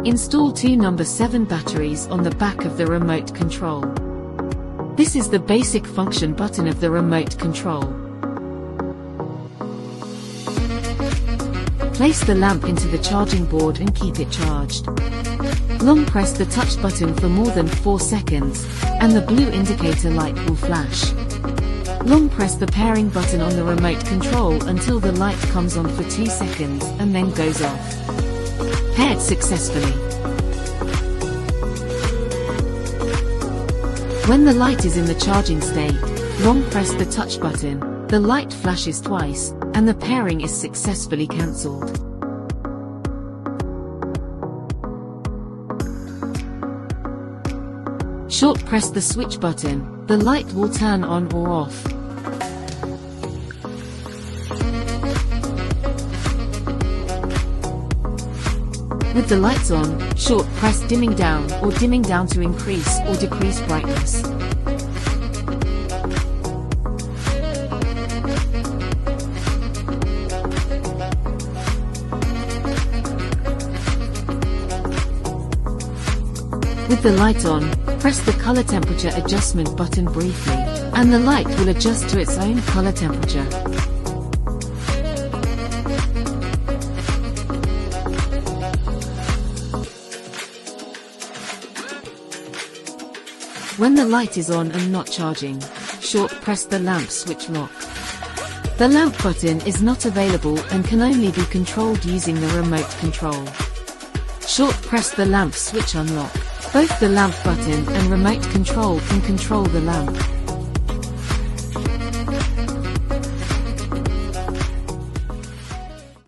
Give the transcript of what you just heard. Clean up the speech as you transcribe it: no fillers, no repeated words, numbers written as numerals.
Install two number 7 batteries on the back of the remote control. This is the basic function button of the remote control. Place the lamp into the charging board and keep it charged. Long press the touch button for more than 4 seconds, and the blue indicator light will flash. Long press the pairing button on the remote control until the light comes on for 2 seconds and then goes off. Paired successfully. When the light is in the charging state, long press the touch button, the light flashes twice, and the pairing is successfully cancelled. Short press the switch button, the light will turn on or off. With the lights on, short press dimming down or dimming down to increase or decrease brightness. With the light on, press the color temperature adjustment button briefly, and the light will adjust to its own color temperature. When the light is on and not charging, short press the lamp switch lock. The lamp button is not available and can only be controlled using the remote control. Short press the lamp switch unlock. Both the lamp button and remote control can control the lamp.